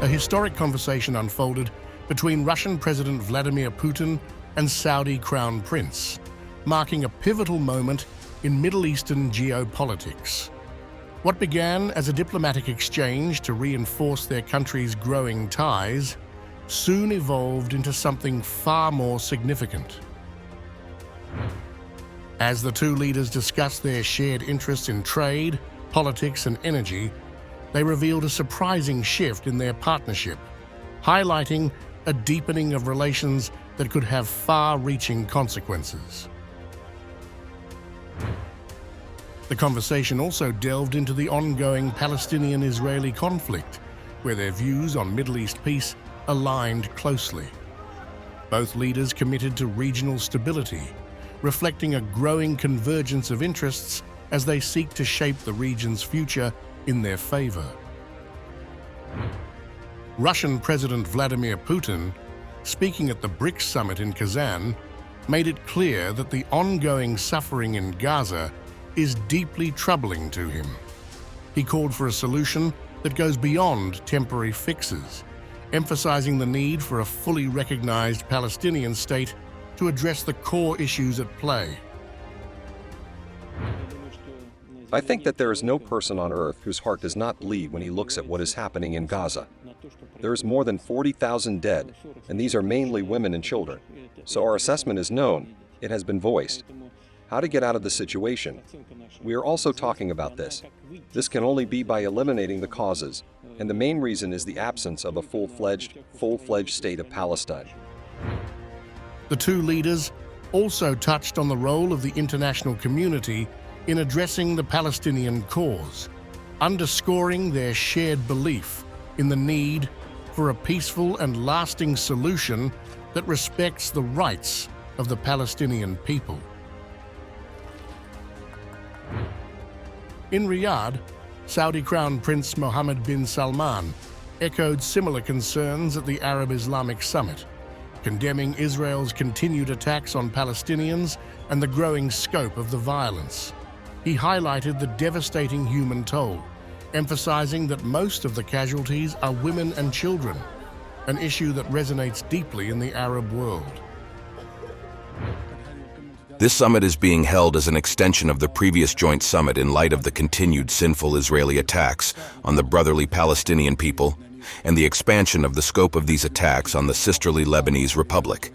a historic conversation unfolded between Russian President Vladimir Putin and Saudi Crown Prince, marking a pivotal moment in Middle Eastern geopolitics. What began as a diplomatic exchange to reinforce their countries' growing ties soon evolved into something far more significant. As the two leaders discussed their shared interests in trade, politics, and energy, they revealed a surprising shift in their partnership, highlighting a deepening of relations that could have far-reaching consequences. The conversation also delved into the ongoing Palestinian-Israeli conflict, where their views on Middle East peace aligned closely. Both leaders committed to regional stability, reflecting a growing convergence of interests as they seek to shape the region's future in their favor. Russian President Vladimir Putin, speaking at the BRICS summit in Kazan, made it clear that the ongoing suffering in Gaza is deeply troubling to him. He called for a solution that goes beyond temporary fixes, emphasizing the need for a fully recognized Palestinian state to address the core issues at play. I think that there is no person on earth whose heart does not bleed when he looks at what is happening in Gaza. There is more than 40,000 dead, and these are mainly women and children. So our assessment is known, it has been voiced. How to get out of the situation? We are also talking about this. This can only be by eliminating the causes, and the main reason is the absence of a full-fledged state of Palestine. The two leaders also touched on the role of the international community in addressing the Palestinian cause, underscoring their shared belief in the need for a peaceful and lasting solution that respects the rights of the Palestinian people. In Riyadh, Saudi Crown Prince Mohammed bin Salman echoed similar concerns at the Arab Islamic Summit, condemning Israel's continued attacks on Palestinians and the growing scope of the violence. He highlighted the devastating human toll, emphasizing that most of the casualties are women and children, an issue that resonates deeply in the Arab world. This summit is being held as an extension of the previous joint summit in light of the continued sinful Israeli attacks on the brotherly Palestinian people and the expansion of the scope of these attacks on the sisterly Lebanese Republic.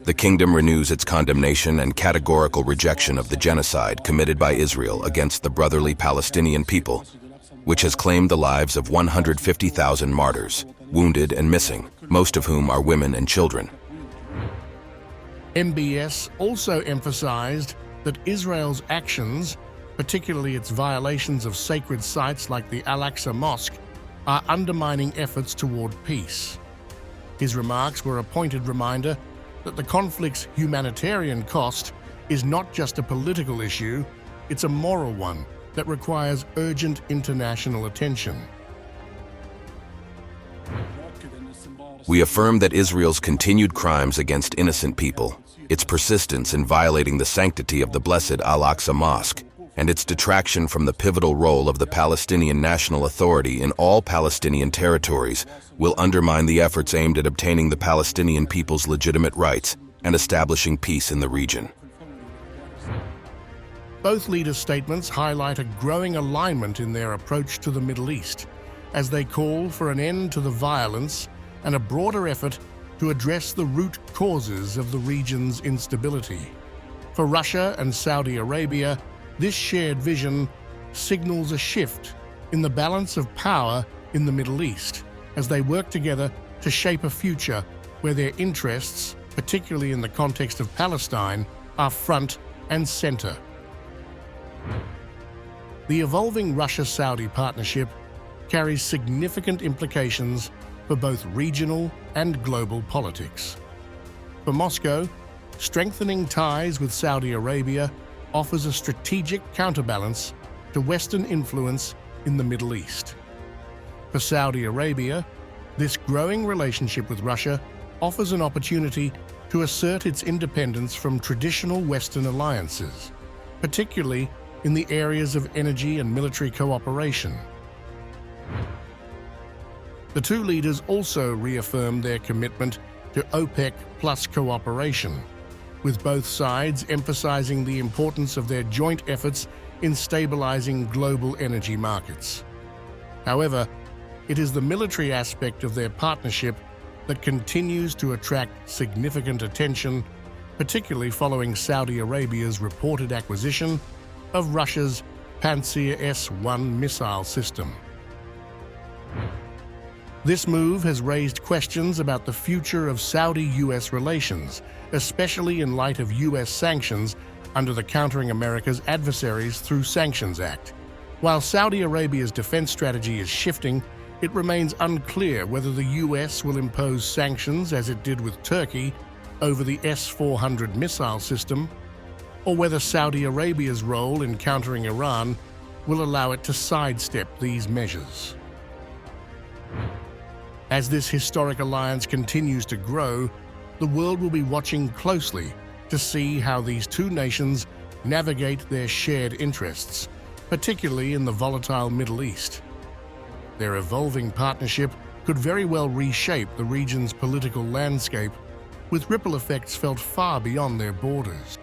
The kingdom renews its condemnation and categorical rejection of the genocide committed by Israel against the brotherly Palestinian people, which has claimed the lives of 150,000 martyrs, wounded and missing, most of whom are women and children. MBS also emphasized that Israel's actions, particularly its violations of sacred sites like the Al-Aqsa Mosque, are undermining efforts toward peace. His remarks were a pointed reminder that the conflict's humanitarian cost is not just a political issue, it's a moral one that requires urgent international attention. We affirm that Israel's continued crimes against innocent people, its persistence in violating the sanctity of the blessed Al-Aqsa Mosque, and its detraction from the pivotal role of the Palestinian National Authority in all Palestinian territories will undermine the efforts aimed at obtaining the Palestinian people's legitimate rights and establishing peace in the region. Both leaders' statements highlight a growing alignment in their approach to the Middle East, as they call for an end to the violence and a broader effort to address the root causes of the region's instability. For Russia and Saudi Arabia, this shared vision signals a shift in the balance of power in the Middle East as they work together to shape a future where their interests, particularly in the context of Palestine, are front and center. The evolving Russia-Saudi partnership carries significant implications for both regional and global politics. For Moscow, strengthening ties with Saudi Arabia offers a strategic counterbalance to Western influence in the Middle East. For Saudi Arabia, this growing relationship with Russia offers an opportunity to assert its independence from traditional Western alliances, particularly in the areas of energy and military cooperation. The two leaders also reaffirmed their commitment to OPEC plus cooperation, with both sides emphasizing the importance of their joint efforts in stabilizing global energy markets. However, it is the military aspect of their partnership that continues to attract significant attention, particularly following Saudi Arabia's reported acquisition of Russia's Pantsir S-1 missile system. This move has raised questions about the future of Saudi-US relations, especially in light of US sanctions under the Countering America's Adversaries Through Sanctions Act. While Saudi Arabia's defense strategy is shifting, it remains unclear whether the US will impose sanctions as it did with Turkey over the S-400 missile system, or whether Saudi Arabia's role in countering Iran will allow it to sidestep these measures. As this historic alliance continues to grow, the world will be watching closely to see how these two nations navigate their shared interests, particularly in the volatile Middle East. Their evolving partnership could very well reshape the region's political landscape, with ripple effects felt far beyond their borders.